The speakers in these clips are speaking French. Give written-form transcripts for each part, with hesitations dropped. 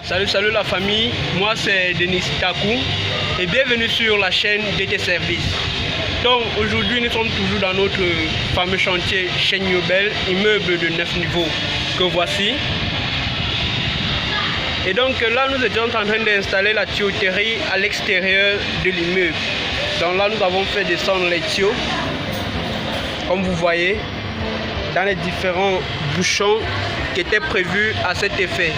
Salut la famille, moi c'est Denis Takou et bienvenue sur la chaîne DT Service. Donc aujourd'hui nous sommes toujours dans notre fameux chantier Chaîne Nobel, immeuble de 9 niveaux que voici. Et donc là nous étions en train d'installer la tuyauterie à l'extérieur de l'immeuble. Donc là nous avons fait descendre les tuyaux, comme vous voyez, dans les différents bouchons qui étaient prévus à cet effet.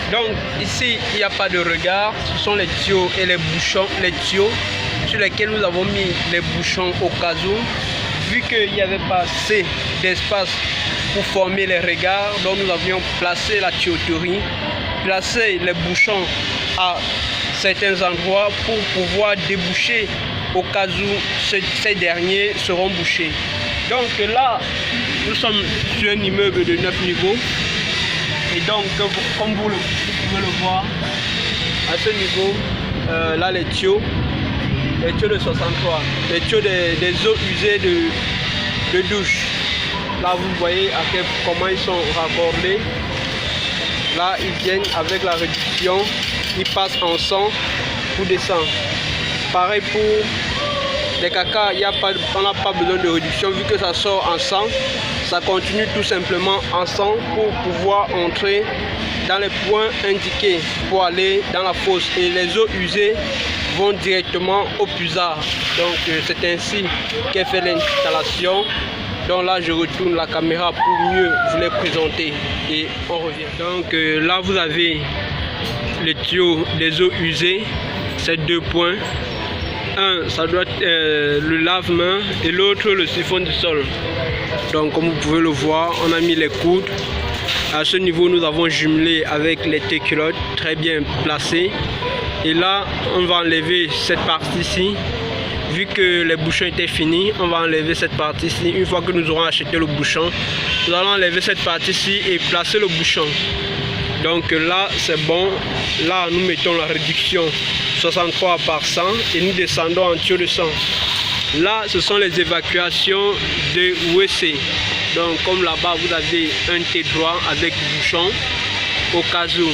Donc ici il n'y a pas de regard, ce sont les tuyaux et les bouchons, les tuyaux sur lesquels nous avons mis les bouchons au cas où, vu qu'il n'y avait pas assez d'espace pour former les regards, donc nous avions placé la tuyauterie, placé les bouchons à certains endroits pour pouvoir déboucher au cas où ces derniers seront bouchés. Donc là nous sommes sur un immeuble de 9 niveaux. Et donc, comme vous pouvez le voir, à ce niveau, là les tuyaux de 63, les tuyaux des eaux usées de douche. Là vous voyez comment ils sont raccordés. Là ils viennent avec la réduction, ils passent en 100 pour descendre. Pareil pour les caca, on n'a pas besoin de réduction vu que ça sort en 100. Ça continue tout simplement en 100 pour pouvoir entrer dans les points indiqués pour aller dans la fosse. Et les eaux usées vont directement au puisard. Donc c'est ainsi qu'est fait l'installation. Donc là je retourne la caméra pour mieux vous les présenter et on revient. Donc là vous avez les tuyaux des eaux usées, ces deux points. Un, ça doit être le lave-main et l'autre le siphon du sol. Donc comme vous pouvez le voir, on a mis les coudes. À ce niveau, nous avons jumelé avec les T-culottes très bien placées. Et là, on va enlever cette partie-ci. Vu que les bouchons étaient finis, on va enlever cette partie-ci. Une fois que nous aurons acheté le bouchon, nous allons enlever cette partie-ci et placer le bouchon. Donc là, c'est bon. Là, nous mettons la réduction 63 par 100 et nous descendons en tuyau de 100. Là, ce sont les évacuations de WC. Donc, comme là-bas, vous avez un T droit avec bouchon. Au cas où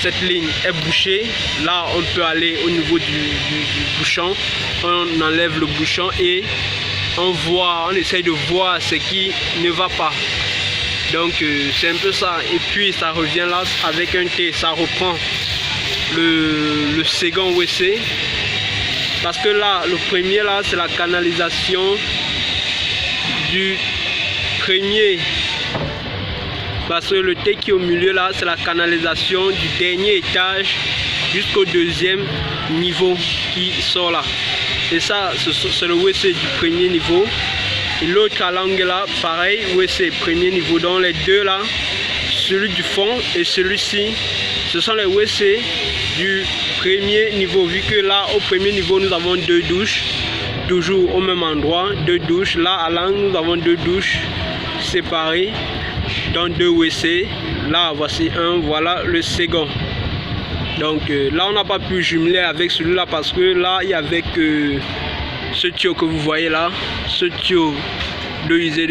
cette ligne est bouchée, là, on peut aller au niveau du bouchon. On enlève le bouchon et on essaye de voir ce qui ne va pas. Donc, c'est un peu ça. Et puis, ça revient là avec un T. Ça reprend le second WC. Parce que là, le premier là, c'est la canalisation du premier. Parce que le T qui est au milieu là, c'est la canalisation du dernier étage jusqu'au deuxième niveau qui sort là. Et ça, c'est le WC du premier niveau. Et l'autre langue là, pareil, WC premier niveau. Donc les deux là, celui du fond et celui-ci, ce sont les WC du premier niveau, vu que là au premier niveau nous avons deux douches, toujours au même endroit, deux douches. Là à l'angle nous avons deux douches séparées, donc deux WC. Là voici un, voilà le second. Donc là on n'a pas pu jumeler avec celui-là parce que là il y avait que ce tuyau que vous voyez là, ce tuyau d'eau usée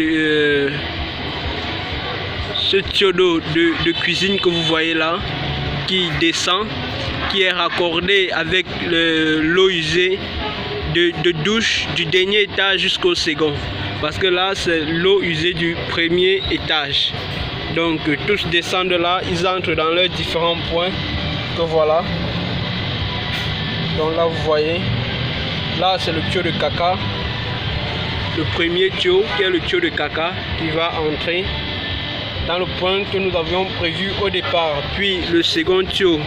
ce tuyau d'eau de cuisine que vous voyez là qui descend, qui est raccordé avec l'eau usée de douche du dernier étage jusqu'au second. Parce que là, c'est l'eau usée du premier étage. Donc, tous descendent là, ils entrent dans leurs différents points. Que voilà. Donc là, vous voyez. Là, c'est le tuyau de caca. Le premier tuyau, qui est le tuyau de caca, qui va entrer dans le point que nous avions prévu au départ. Puis, le second tuyau,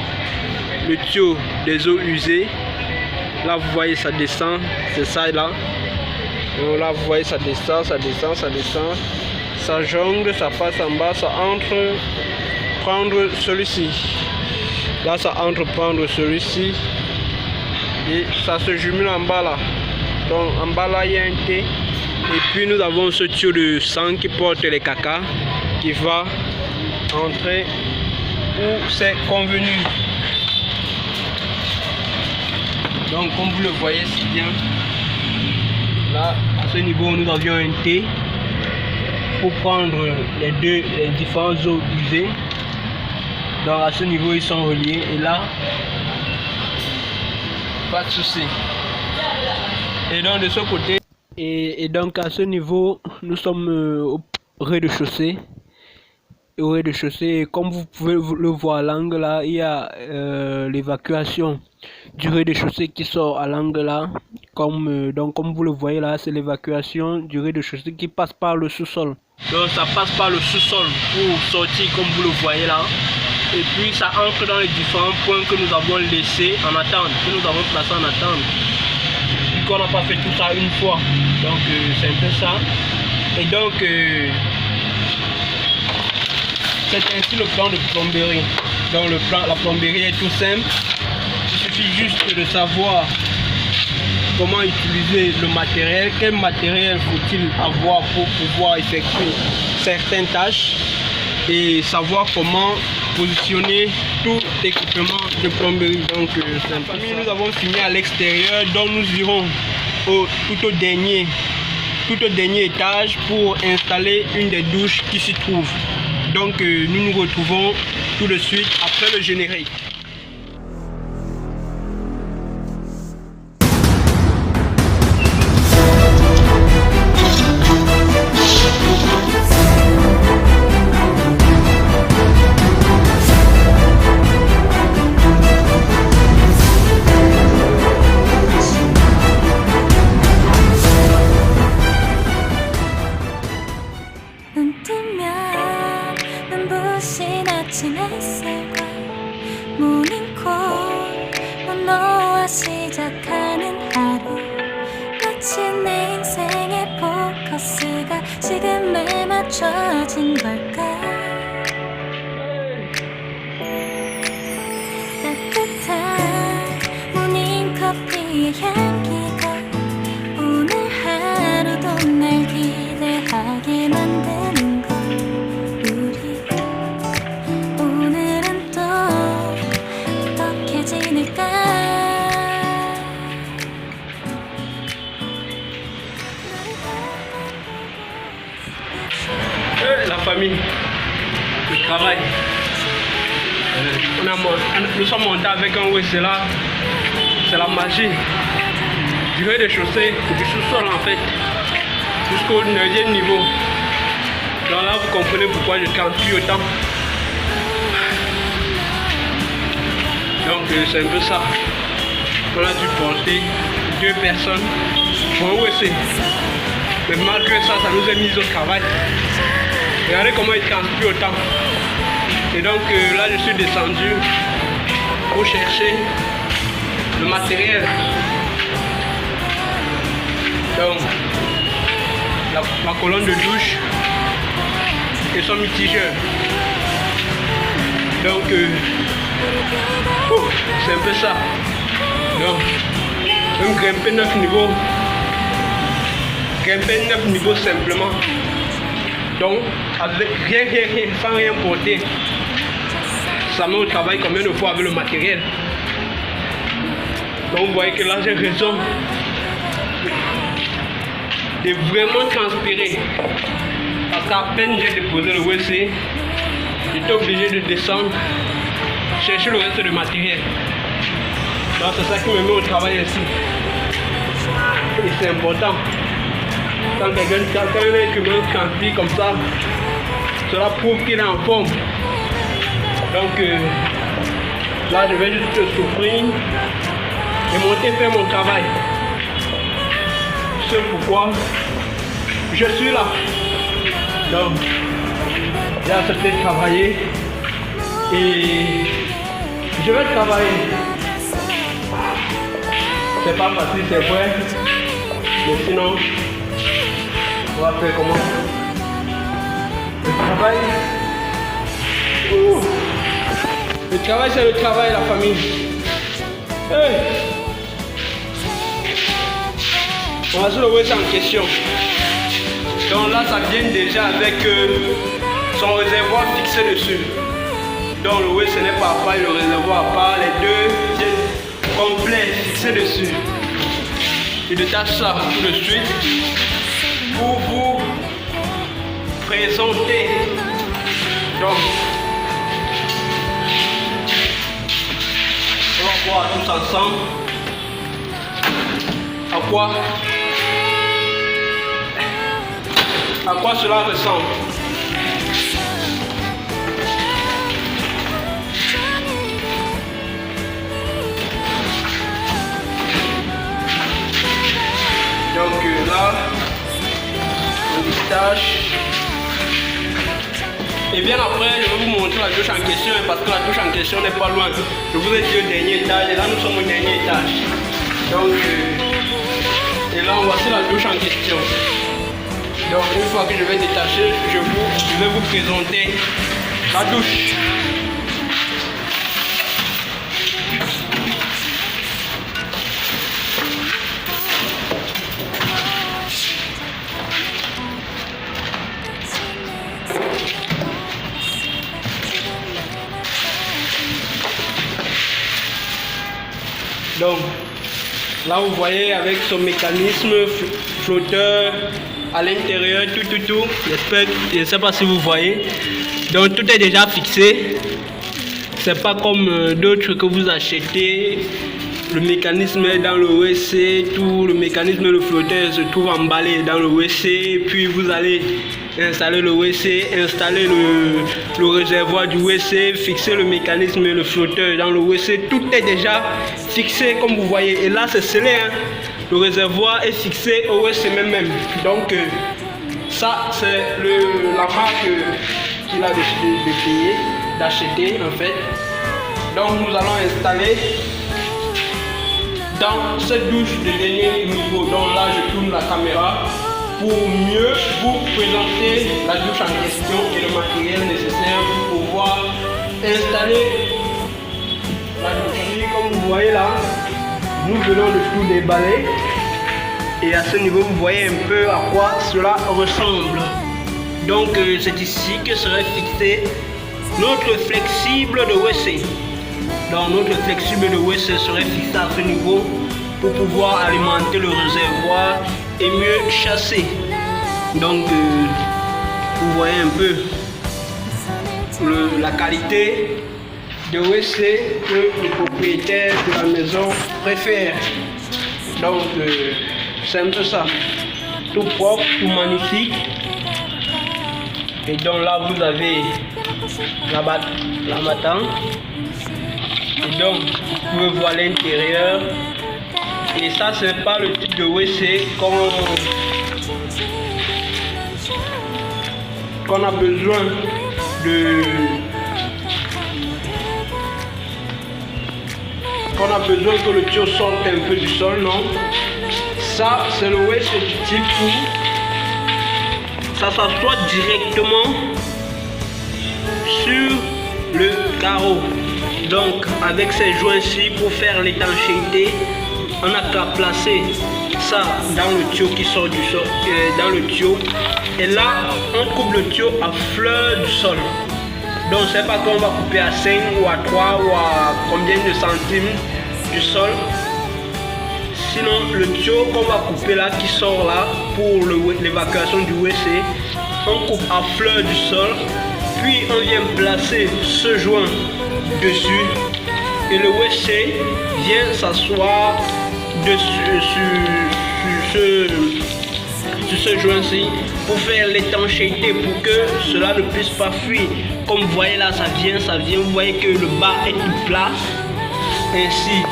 le tuyau des eaux usées. Là vous voyez ça descend, c'est ça là. Donc là vous voyez ça descend, ça descend, ça descend. Ça jongle, ça passe en bas, ça entre prendre celui-ci. Là ça entre prendre celui-ci. Et ça se jumelle en bas là. Donc en bas là il y a un T. Et puis nous avons ce tuyau de sang qui porte les caca qui va entrer où c'est convenu. Donc comme vous le voyez si bien, là à ce niveau nous avions un T pour prendre les différentes eaux usées. Donc à ce niveau ils sont reliés et là pas de souci. Et donc de ce côté et donc à ce niveau nous sommes au rez-de-chaussée. Au rez-de-chaussée, comme vous pouvez le voir à l'angle là, il y a l'évacuation du rez-de-chaussée qui sort à l'angle là. Donc comme vous le voyez là, c'est l'évacuation du rez-de-chaussée qui passe par le sous-sol. Donc ça passe par le sous-sol pour sortir comme vous le voyez là. Et puis ça entre dans les différents points que nous avons laissés en attente, que nous avons placés en attente. Vu qu'on n'a pas fait tout ça une fois. Donc c'est un peu ça. Et donc c'est ainsi le plan de plomberie. Donc la plomberie est tout simple. Il suffit juste de savoir comment utiliser le matériel, quel matériel faut-il avoir pour pouvoir effectuer certaines tâches et savoir comment positionner tout équipement de plomberie. Donc nous avons fini à l'extérieur, donc nous irons tout au dernier étage pour installer une des douches qui s'y trouve. Donc nous nous retrouvons tout de suite après le générique. 아침 햇살과 모닝콜 너와 시작하는 하루 마치 내 인생의 포커스가 지금에 맞춰진 걸까 따뜻한 모닝커피의 향기가 오늘 하루도 날 기대하게 만드는 걸 La famille, le travail. Nous sommes montés avec un WC là. C'est la magie du rez-de-chaussée, du sous-sol en fait, jusqu'au 9e niveau. Donc là vous comprenez pourquoi je transpire autant. Donc c'est un peu ça. On a dû porter 2 personnes pour un WC. Mais malgré ça, ça nous a mis au travail. Regardez comment il transpire autant. Et donc là je suis descendu pour chercher le matériel. Donc la colonne de douche et son mitigeur. Donc c'est un peu ça. Donc même grimper 9 niveaux. Grimper 9 niveaux simplement. Donc avec rien, sans rien porter. Ça met au travail combien de fois avec le matériel. Donc vous voyez que là j'ai raison de vraiment transpirer. Parce qu'à peine j'ai déposé le WC, j'étais obligé de descendre, chercher le reste du matériel. Donc c'est ça qui me met au travail ici. Et c'est important. Quand un équipement transpire comme ça, cela prouve qu'il est en forme. Donc là je vais juste souffrir et monter faire mon travail. C'est pourquoi je suis là. Donc j'ai accepté de travailler et je vais travailler. C'est pas facile, c'est vrai, mais sinon on va faire comment? Le travail. Le travail c'est le travail, la famille. Hey. On va se le mettre en question. Donc là ça vient déjà avec son réservoir fixé dessus. Donc le WC ce n'est pas à part, le réservoir à part, les deux viennent complets fixés dessus. Je détache ça tout de suite pour vous présenter. Donc voir tous ensemble à quoi cela ressemble. Donc là, on détache. Et bien après, je vais vous montrer la douche en question parce que la douche en question n'est pas loin. Je vous ai dit au dernier étage et là nous sommes au dernier étage. Donc, et là voici la douche en question. Donc une fois que je vais détacher, je vais vous présenter la douche. Donc, là vous voyez avec son mécanisme flotteur à l'intérieur, tout. Je ne sais pas si vous voyez. Donc tout est déjà fixé. C'est pas comme d'autres que vous achetez. Le mécanisme est dans le WC, tout le mécanisme le flotteur se trouve emballé dans le WC. Puis vous allez installer le WC, installer le réservoir du WC, fixer le mécanisme et le flotteur dans le WC. Tout est déjà fixé comme vous voyez. Et là c'est scellé, hein. Le réservoir est fixé au WC même. Donc ça c'est la marque qu'il a décidé de payer, d'acheter en fait. Donc nous allons installer dans cette douche de dernier niveau. Donc là je tourne la caméra pour mieux vous présenter la douche en question et le matériel nécessaire pour pouvoir installer la douche. Comme vous voyez là, nous venons de tout déballer et à ce niveau vous voyez un peu à quoi cela ressemble. Donc c'est ici que serait fixé notre flexible de WC. Donc notre flexible de WC serait fixé à ce niveau pour pouvoir alimenter le réservoir et mieux chasser. Donc vous voyez un peu la qualité de WC que le propriétaire de la maison préfère. Donc c'est un peu ça, tout propre, tout magnifique. Et donc là vous avez la battante. Et donc vous pouvez voir l'intérieur. Et ça c'est pas le type de WC qu'on a besoin que le tuyau sorte un peu du sol, non. Ça c'est le WC du type où ça s'assoit directement sur le carreau. Donc avec ces joints-ci pour faire l'étanchéité, on n'a qu'à placer ça dans le tuyau qui sort du sol, dans le tuyau. Et là, on coupe le tuyau à fleur du sol. Donc c'est pas qu'on va couper à 5 ou à 3 ou à combien de centimes du sol. Sinon le tuyau qu'on va couper là, qui sort là pour l'évacuation du WC, on coupe à fleur du sol. Puis on vient placer ce joint dessus et le WC vient s'asseoir dessus sur ce joint-ci pour faire l'étanchéité pour que cela ne puisse pas fuir. Comme vous voyez là, ça vient, vous voyez que le bas est tout plat, ainsi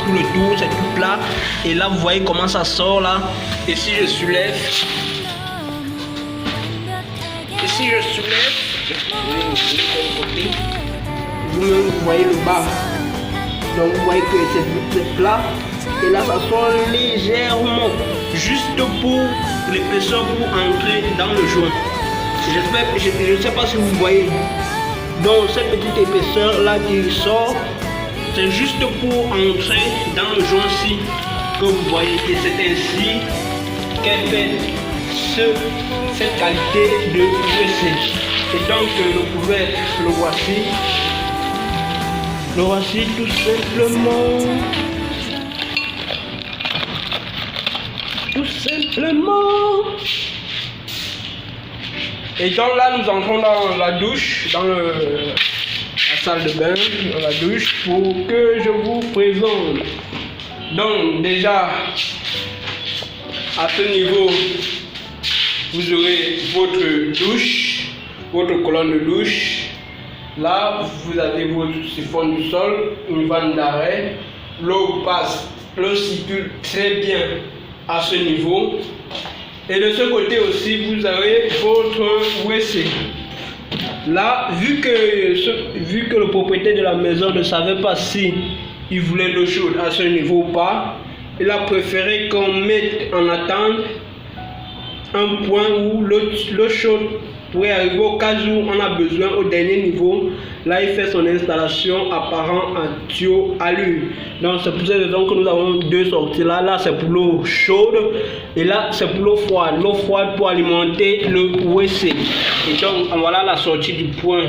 tout le tour c'est tout plat. Et là vous voyez comment ça sort là. Et si je soulève, vous voyez le bas. Donc vous voyez que c'est plat. Et là ça sort légèrement, juste pour l'épaisseur pour entrer dans le joint. Je ne sais pas si vous voyez. Donc cette petite épaisseur là qui sort, c'est juste pour entrer dans le joint-ci que vous voyez. Et c'est ainsi qu'elle fait cette qualité de WC. Et donc le couvercle, le voici. Le voici tout simplement. Tout simplement. Et donc là nous entrons dans la douche, dans la salle de bain, dans la douche, pour que je vous présente. Donc déjà, à ce niveau, vous aurez votre douche, votre colonne de douche. Là, vous avez votre siphon du sol, une vanne d'arrêt. L'eau circule très bien à ce niveau. Et de ce côté aussi, vous avez votre WC. Là, vu que le propriétaire de la maison ne savait pas si il voulait l'eau chaude à ce niveau ou pas, il a préféré qu'on mette en attente un point où l'eau chaude pourrait arriver au cas où on a besoin au dernier niveau. Là, il fait son installation apparent en tuyau alu. Donc, c'est pour cette raison que nous avons deux sorties là. Là, c'est pour l'eau chaude et là, c'est pour l'eau froide. L'eau froide pour alimenter le WC. Et donc, voilà la sortie du point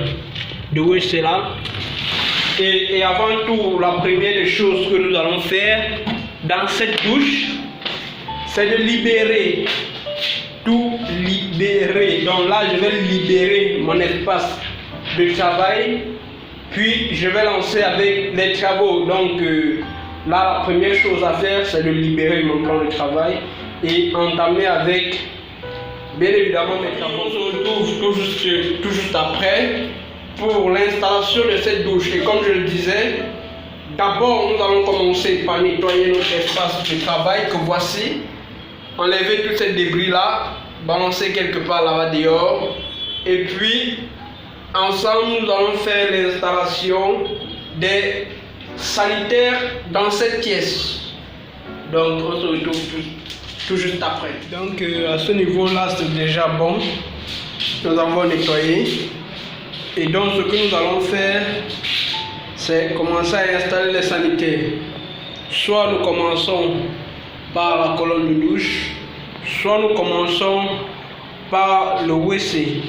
de WC là. Et avant tout, la première des choses que nous allons faire dans cette douche, c'est de libérer. Tout libérer. Donc là, je vais libérer mon espace de travail. Puis, je vais lancer avec les travaux. Donc là, la première chose à faire, c'est de libérer mon plan de travail et entamer avec, bien évidemment, mes travaux. On se retrouve tout juste après pour l'installation de cette douche. Et comme je le disais, d'abord, nous allons commencer par nettoyer notre espace de travail que voici. Enlever tous ces débris là, balancer quelque part là-bas dehors, et puis ensemble nous allons faire l'installation des sanitaires dans cette pièce. Donc on se retrouve tout juste après. Donc à ce niveau là c'est déjà bon, nous avons nettoyé, et donc ce que nous allons faire c'est commencer à installer les sanitaires. Soit nous commençons par la colonne de douche, soit nous commençons par le WC.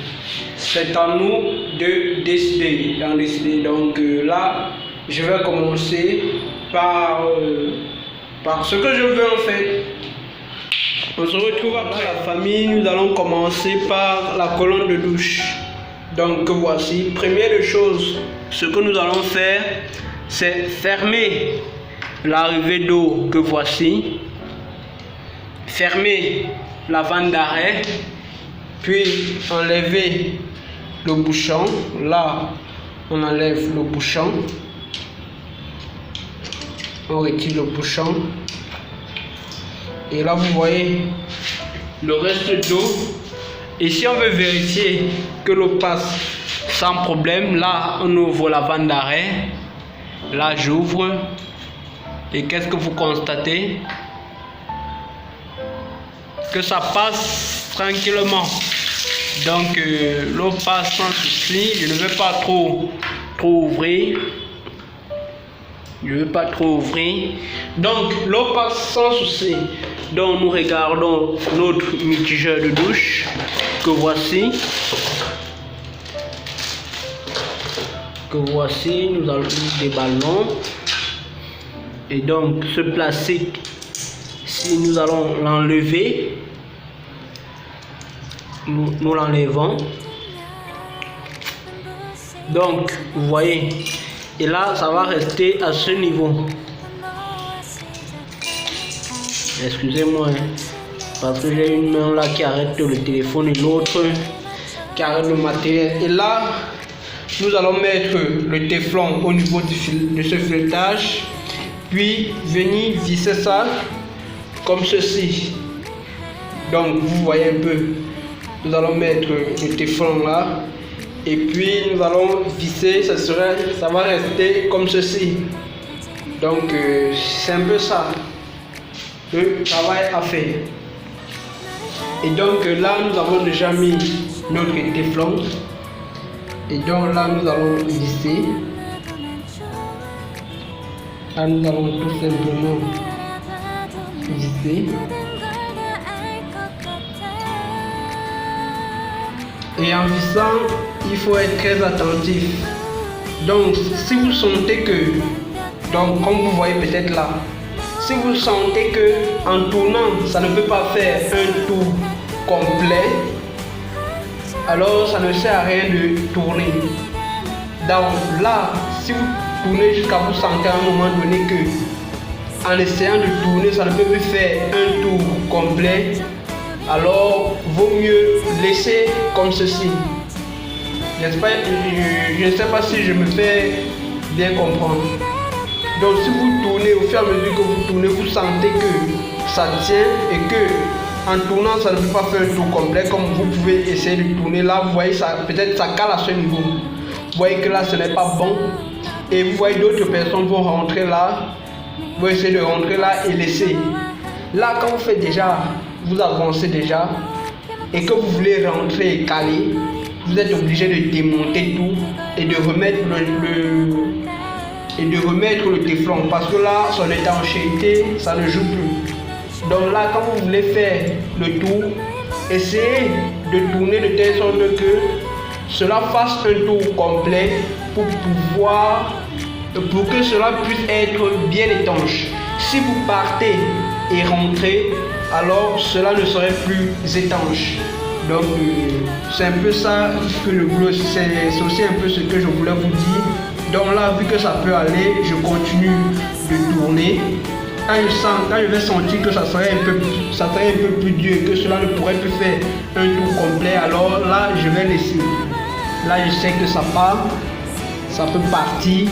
C'est à nous de décider. Donc là, je vais commencer par ce que je veux en fait. On se retrouve après la famille. Nous allons commencer par la colonne de douche. Donc voici, première des choses, ce que nous allons faire, c'est fermer l'arrivée d'eau que voici. Fermer la vanne d'arrêt, puis enlever le bouchon. Là, on enlève le bouchon, on retire le bouchon, et là vous voyez le reste d'eau. Et si on veut vérifier que l'eau passe sans problème, là on ouvre la vanne d'arrêt. Là j'ouvre, et qu'est-ce que vous constatez? Que ça passe tranquillement. Donc l'eau passe sans souci. Je ne vais pas trop ouvrir. Donc l'eau passe sans souci. Donc nous regardons notre mitigeur de douche que voici. Nous allons des ballons. Et donc ce plastique, si nous allons l'enlever, nous l'enlevons. Donc vous voyez, et là ça va rester à ce niveau. Excusez-moi, parce que j'ai une main là qui arrête le téléphone et l'autre qui arrête le matériel. Et là nous allons mettre le téflon au niveau de ce filetage, puis venir visser ça comme ceci. Donc vous voyez un peu, nous allons mettre le téflon là, et puis nous allons visser, ça va rester comme ceci. Donc c'est un peu ça le travail à faire. Et donc là nous avons déjà mis notre téflon, et donc là nous allons visser. Là nous allons tout simplement visser. Et en vissant, il faut être très attentif. Donc si vous sentez que, donc comme vous voyez peut-être là, si vous sentez que en tournant ça ne peut pas faire un tour complet, alors ça ne sert à rien de tourner. Donc là, si vous tournez jusqu'à vous sentir à un moment donné que en essayant de tourner, ça ne peut plus faire un tour complet, alors vaut mieux laisser comme ceci. Je ne sais pas si je me fais bien comprendre. Donc si vous tournez, au fur et à mesure que vous tournez, vous sentez que ça tient et que en tournant ça ne peut pas faire un tour complet, comme vous pouvez essayer de tourner là, vous voyez ça, peut-être ça cale à ce niveau. Vous voyez que là ce n'est pas bon et vous voyez d'autres personnes vont rentrer là, vous essayez de rentrer là et laisser. Là quand vous faites déjà, vous avancez déjà et que vous voulez rentrer et caler, vous êtes obligé de démonter tout et de remettre le téflon parce que là son étanchéité ça ne joue plus. Donc là quand vous voulez faire le tour, essayez de tourner de telle sorte que cela fasse un tour complet pour que cela puisse être bien étanche. Si vous partez et rentrez, alors cela ne serait plus étanche. Donc c'est un peu ça que le boulot, c'est aussi un peu ce que je voulais vous dire. Donc là, vu que ça peut aller, je continue de tourner. Quand je vais sentir que ça serait un peu plus dur et que cela ne pourrait plus faire un tour complet, alors là je vais laisser. Là je sais que ça part, ça peut partir,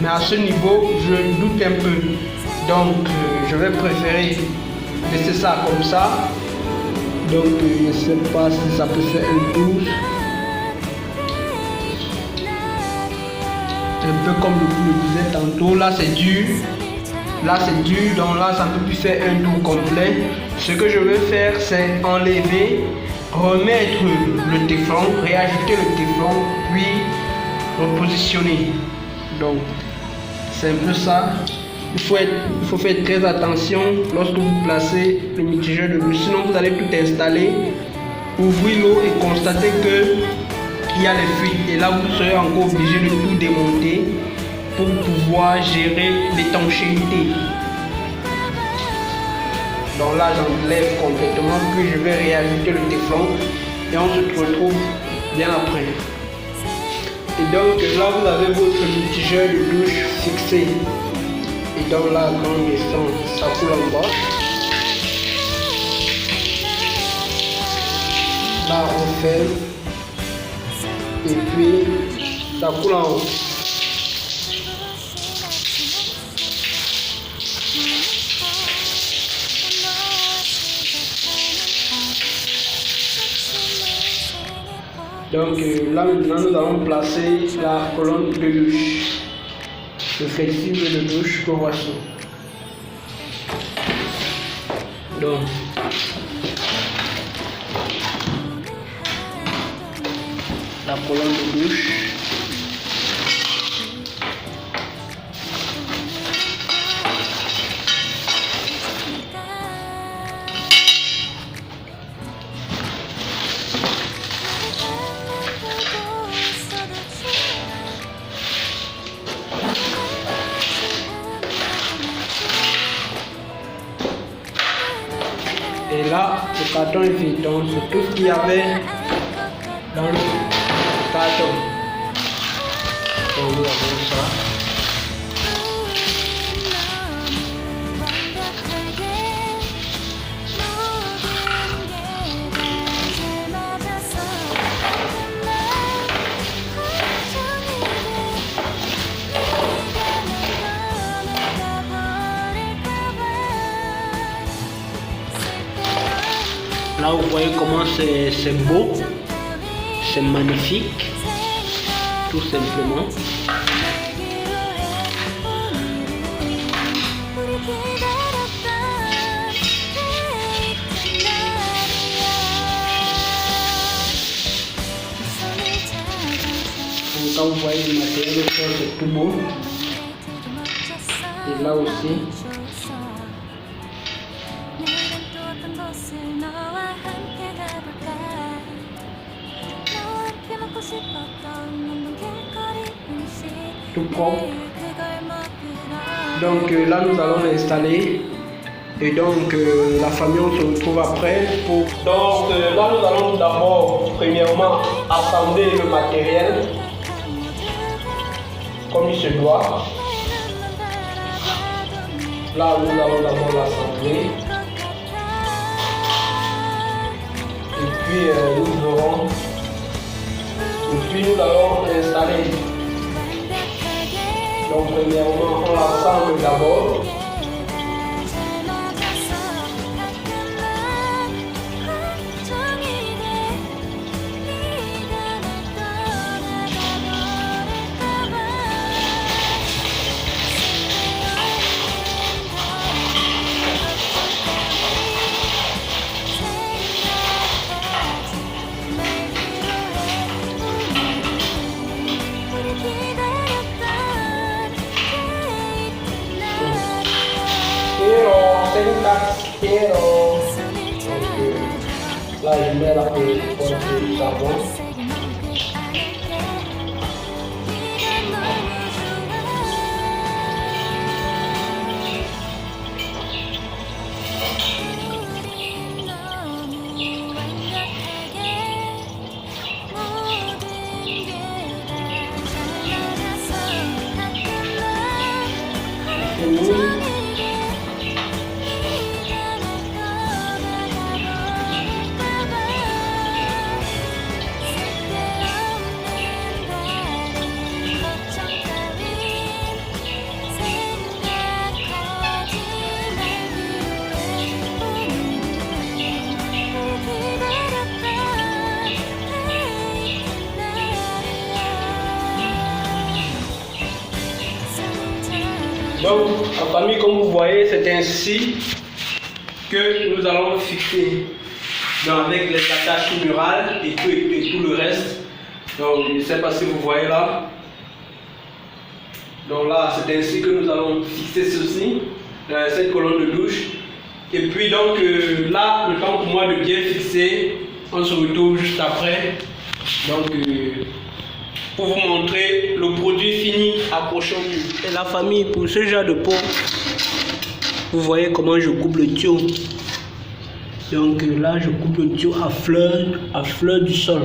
mais à ce niveau je doute un peu. Donc je vais préférer laisser ça comme ça. Donc je ne sais pas si ça peut faire un tour. Un peu comme je le disais tantôt, là c'est dur, donc là ça ne peut plus faire un tour complet. Ce que je veux faire c'est enlever, remettre le téflon, réajouter le téflon, puis repositionner. Donc c'est un peu ça. Il faut faire très attention lorsque vous placez le mitigeur de l'eau, sinon vous allez tout installer, ouvrir l'eau et constater que il y a les fuites et là vous serez encore obligé de tout démonter pour pouvoir gérer l'étanchéité. Donc là j'enlève complètement, puis je vais réajouter le téflon et on se retrouve bien après. Et donc là vous avez votre mitigeur de douche fixé et donc là quand on descend ça coule en bas. Là on ferme et puis ça coule en haut. Donc là maintenant nous allons placer la colonne de douche, le flexible de douche que voici. Donc la colonne de douche. Et là, le carton est vide, donc c'est tout ce qu'il y avait dans le carton. Donc nous avons ça. Là vous voyez comment c'est beau, c'est magnifique, tout simplement. Donc quand vous voyez le matériel, c'est tout beau. Et là aussi. Tout propre. Donc là nous allons l'installer Et donc la famille on se retrouve après pour... Donc là nous allons d'abord premièrement assembler le matériel comme il se doit. Là nous allons d'abord l'assembler. Et puis nous verrons. Et puis nous allons installer. Donc premièrement on l'assemble d'abord. Quiero. Là, je mets la pointe de savon. Donc, en famille, comme vous voyez, c'est ainsi que nous allons fixer donc, avec les attaches murales et tout le reste. Donc, je ne sais pas si vous voyez là. Donc là, c'est ainsi que nous allons fixer ceci, cette colonne de douche. Et puis donc là, le temps pour moi de bien fixer, on se retrouve juste après. Donc, pour vous montrer le produit fini accroché au mur. Et la famille, pour ce genre de pot, vous voyez comment je coupe le tuyau. Donc là, je coupe le tuyau à fleur du sol.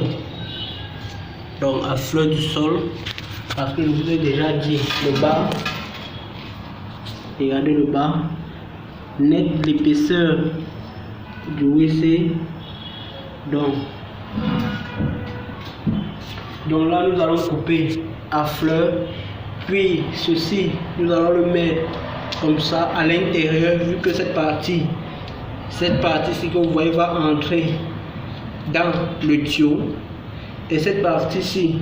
Donc à fleur du sol, parce que je vous ai déjà dit, le bas, regardez le bas, net l'épaisseur du WC. Donc là, nous allons couper à fleur, puis ceci, nous allons le mettre comme ça à l'intérieur, vu que cette partie-ci que vous voyez va entrer dans le tuyau, et cette partie-ci,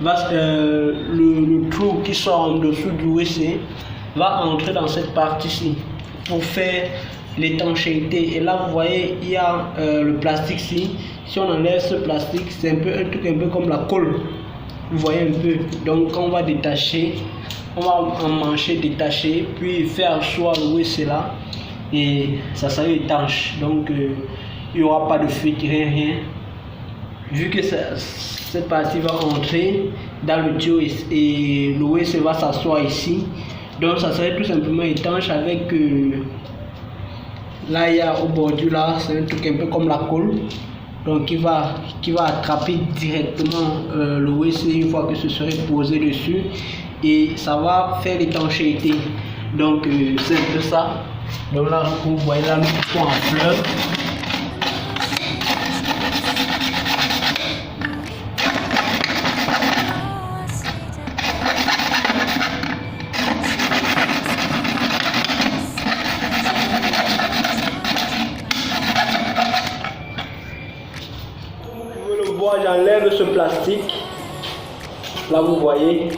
le trou qui sort en dessous du WC va entrer dans cette partie-ci pour faire l'étanchéité. Et là, vous voyez, il y a le plastique-ci. Si on enlève ce plastique, c'est un truc un peu comme la colle. Vous voyez un peu. Donc, quand on va détacher, on va en mancher, détacher, puis faire asseoir le WC là. Et ça sera étanche. Donc, il n'y aura pas de fuite, rien. Vu que cette partie va entrer dans le tuyau et le WC va s'asseoir ici. Donc, ça serait tout simplement étanche avec... là, il y a au bordure là, c'est un truc un peu comme la colle. Donc qui va attraper directement le WC une fois que ce serait posé dessus, et ça va faire l'étanchéité. Donc c'est un peu ça. Donc là, vous voyez là, nous coupons en fleurs. J'enlève ce plastique. Là, vous voyez,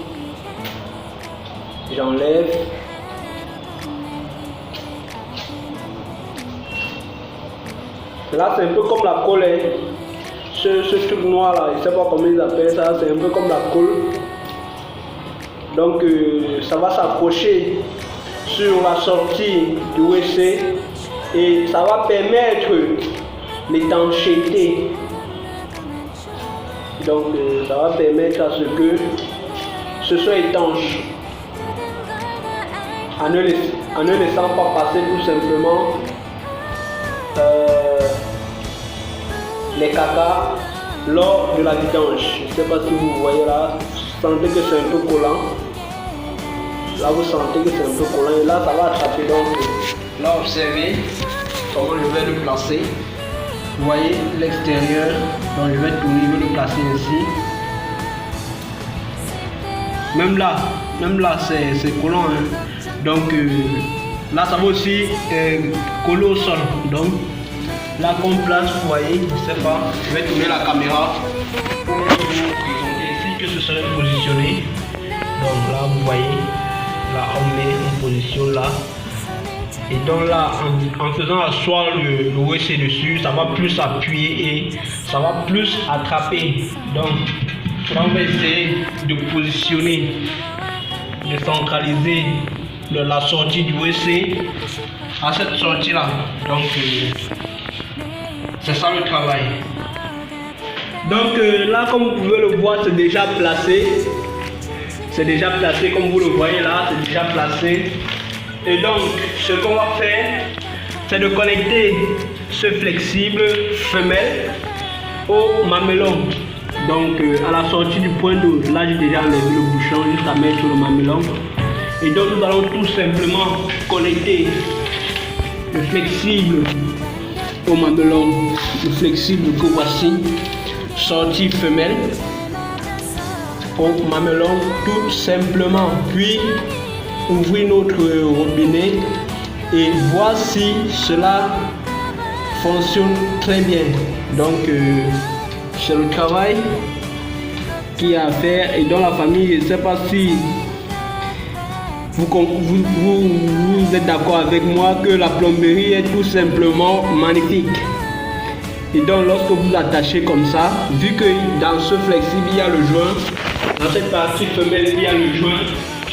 j'enlève. Là, c'est un peu comme la colle. Ce truc noir là, je ne sais pas comment ils appellent ça, c'est un peu comme la colle. Donc, ça va s'accrocher sur la sortie du WC et ça va permettre l'étanchéité. Donc ça va permettre à ce que ce soit étanche. en ne laissant pas passer tout simplement les caca lors de la vidange. Je ne sais pas si vous voyez là, vous sentez que c'est un peu collant. Là vous sentez que c'est un peu collant et là ça va attraper. Donc là observez comment je vais le placer. Vous voyez l'extérieur, donc je vais tourner, je vais le placer ainsi. Même là c'est collant, hein. Donc là ça va aussi coller au sol. Donc là qu'on place, vous voyez, je sais pas, je vais tourner la caméra pour vous présenter ici que ce serait positionné. Donc là vous voyez, là on met en position là. Et donc là, en faisant asseoir le WC dessus, ça va plus appuyer et ça va plus attraper. Donc là on va essayer de positionner, de centraliser la sortie du WC à cette sortie là. Donc c'est ça le travail. Donc là comme vous pouvez le voir, c'est déjà placé. C'est déjà placé comme vous le voyez là, c'est déjà placé. Et donc ce qu'on va faire, c'est de connecter ce flexible femelle au mamelon. Donc à la sortie du point d'eau, là j'ai déjà enlevé le bouchon juste à mettre sur le mamelon. Et donc nous allons tout simplement connecter le flexible au mamelon, le flexible que voici, sortie femelle au mamelon tout simplement, puis ouvrir notre robinet et voir si cela fonctionne très bien. Donc c'est le travail qu'il y a à faire. Et dans la famille, je ne sais pas si vous êtes d'accord avec moi que la plomberie est tout simplement magnifique. Et donc lorsque vous attachez comme ça, vu que dans ce flexible il y a le joint, dans cette partie femelle il y a le joint,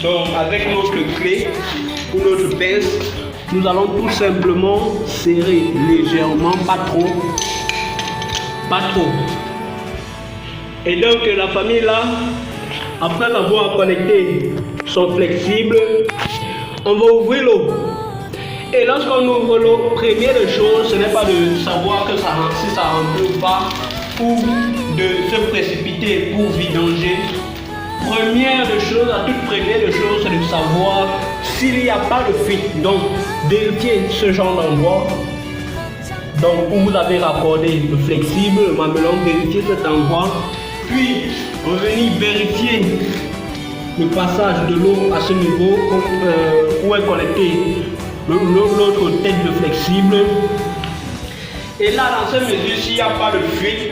donc avec notre clé ou notre pince, nous allons tout simplement serrer légèrement, pas trop. Et donc la famille là, après avoir connecté son flexible, on va ouvrir l'eau. Et lorsqu'on ouvre l'eau, première des choses, ce n'est pas de savoir que si ça remplit ou pas, ou de se précipiter pour vidanger. Première des choses, la toute première des choses, c'est de savoir s'il n'y a pas de fuite. Donc, vérifiez ce genre d'endroit. Donc, où vous avez raccordé le flexible, le mamelon, vérifiez cet endroit. Puis, revenir vérifier le passage de l'eau à ce niveau où est connecté l'autre tête de flexible. Et là, dans cette mesure, s'il n'y a pas de fuite,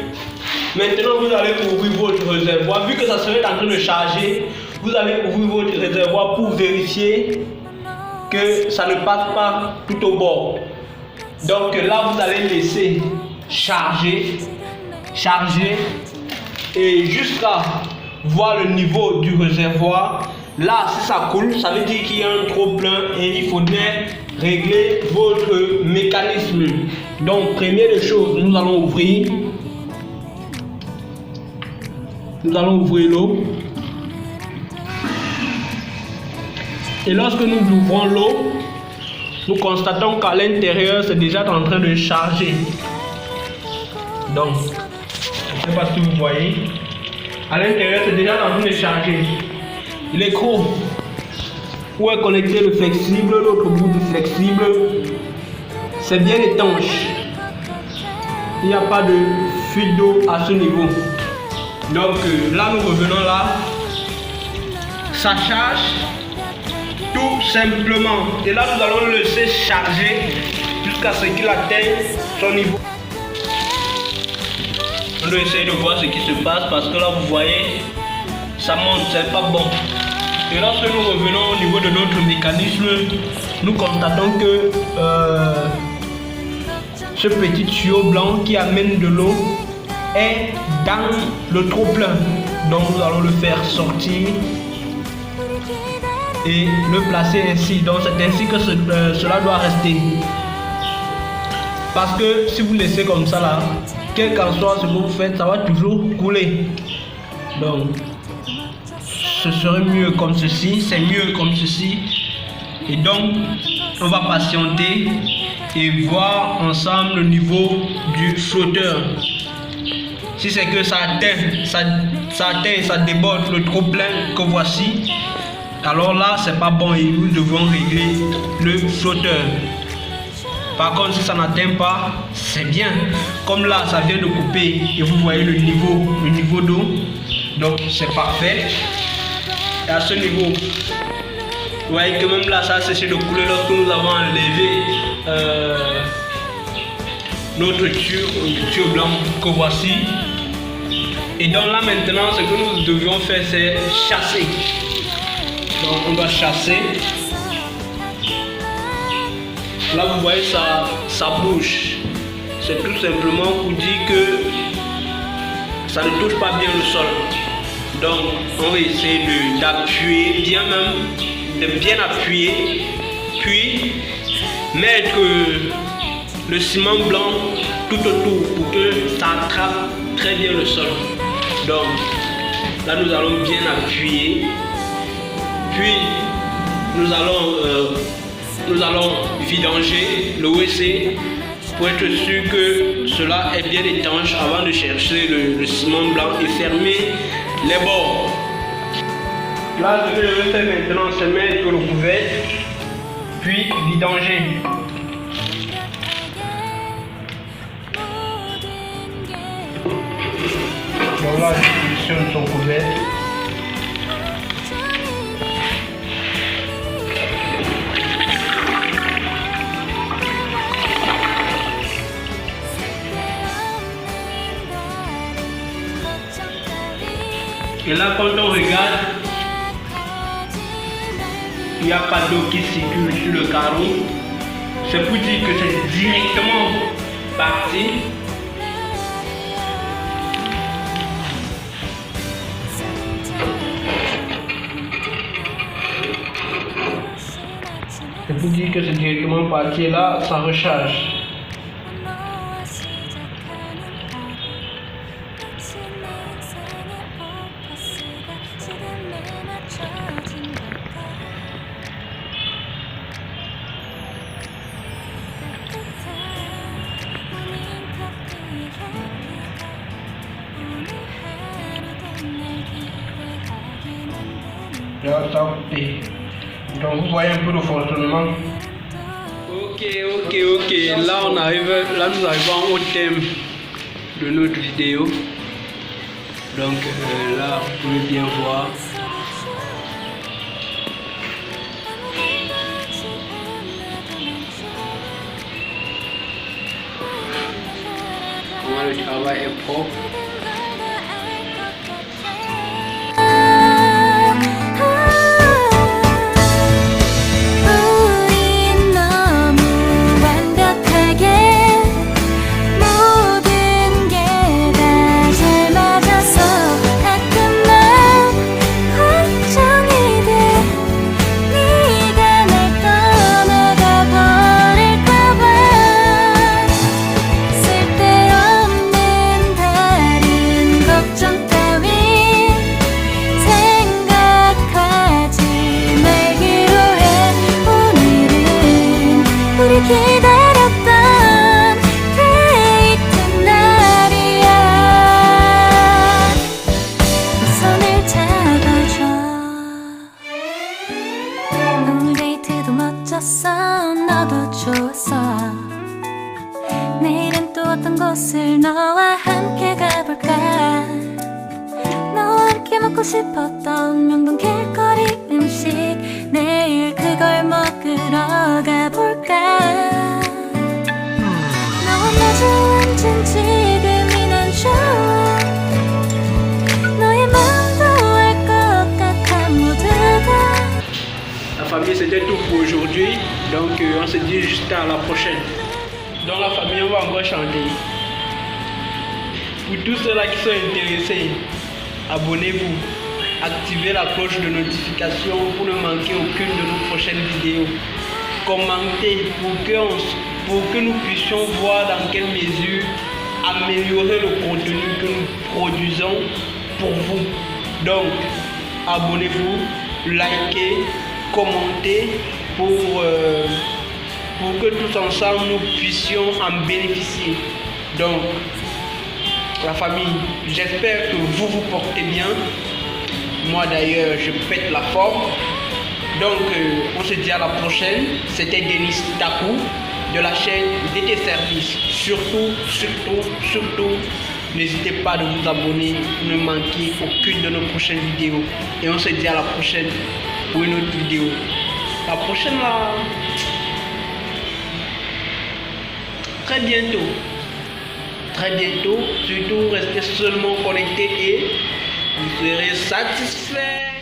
maintenant vous allez ouvrir votre réservoir. Vu que ça serait en train de charger, vous allez ouvrir votre réservoir pour vérifier que ça ne passe pas tout au bord. Donc là, vous allez laisser charger et jusqu'à voir le niveau du réservoir. Là, si ça coule, ça veut dire qu'il y a un trop plein et il faudrait régler votre mécanisme. Donc, première des choses, nous allons ouvrir l'eau. Et lorsque nous ouvrons l'eau, nous constatons qu'à l'intérieur, c'est déjà en train de charger. Donc, je ne sais pas si vous voyez. À l'intérieur, c'est déjà en train de charger. L'écrou où est connecté le flexible, l'autre bout du flexible, c'est bien étanche. Il n'y a pas de fuite d'eau à ce niveau. Donc là, nous revenons là. Ça charge tout simplement. Et là, nous allons le laisser charger jusqu'à ce qu'il atteigne son niveau. On doit essayer de voir ce qui se passe parce que là, vous voyez, ça monte, c'est pas bon. Et lorsque nous revenons au niveau de notre mécanisme, nous constatons que ce petit tuyau blanc qui amène de l'eau est dans le trop plein. Donc nous allons le faire sortir et le placer ainsi. Donc c'est ainsi que cela doit rester. Parce que si vous laissez comme ça là, quel qu'en soit ce que vous faites, ça va toujours couler. Donc ce serait mieux comme ceci, c'est mieux comme ceci. Et donc, on va patienter et voir ensemble le niveau du flotteur. Si c'est que ça atteint, ça déborde le trop plein que voici, alors là c'est pas bon et nous devons régler le flotteur. Par contre, si ça n'atteint pas, c'est bien. Comme là, ça vient de couper et vous voyez le niveau d'eau. Donc c'est parfait. Et à ce niveau, vous voyez que même là, ça a cessé de couler lorsque nous avons enlevé notre tuyau blanc que voici. Et donc là maintenant, ce que nous devions faire, c'est chasser. Donc on doit chasser. Là vous voyez ça bouge. C'est tout simplement pour dire que ça ne touche pas bien le sol. Donc on va essayer d'appuyer bien même, de bien appuyer, puis mettre le ciment blanc tout autour pour que ça attrape très bien le sol. Donc là nous allons bien appuyer, puis nous allons vidanger le WC pour être sûr que cela est bien étanche avant de chercher le ciment blanc et fermer les bords. Là ce que je vais faire maintenant, c'est mettre le couvercle puis vidanger. Donc là, je positionne son couvercle. Et là, quand on regarde, il n'y a pas d'eau qui circule sur le carreau. C'est pour dire que c'est directement parti. C'est pour dire que c'est directement parti et là, ça recharge. Donc vous voyez un peu le fonctionnement. Ok. Là nous arrivons au thème de notre vidéo. Donc là vous pouvez bien voir. Comment le travail est propre. 기다렸던 데이트 날이야. 손을 잡아줘. 오늘 데이트도 멋졌어. 너도 좋았어. 내일은 또 어떤 곳을 너와 함께 가볼까. 너와 함께 먹고 싶었던 명동 길거리 음식. 내일 그걸 먹으러 가볼까. 너와 마주 앉은 지금이 난 좋아. 너의 마음도 알 것 같아 모두가. La famille, c'était tout pour aujourd'hui. Donc on se dit juste à la prochaine. Dans la famille, on va encore chanter. Pour tous ceux-là qui sont intéressés, abonnez-vous. Activez la cloche de notification pour ne manquer aucune de nos prochaines vidéos. Commentez pour que nous puissions voir dans quelle mesure améliorer le contenu que nous produisons pour vous. Donc, abonnez-vous, likez, commentez pour que tous ensemble nous puissions en bénéficier. Donc, la famille, j'espère que vous vous portez bien. Moi d'ailleurs, je pète la forme. Donc, on se dit à la prochaine. C'était Denis Takou de la chaîne DT Service. Surtout, n'hésitez pas de vous abonner pour ne manquer aucune de nos prochaines vidéos. Et on se dit à la prochaine pour une autre vidéo. La prochaine là, très bientôt. Surtout restez seulement connectés et vous serez satisfaits.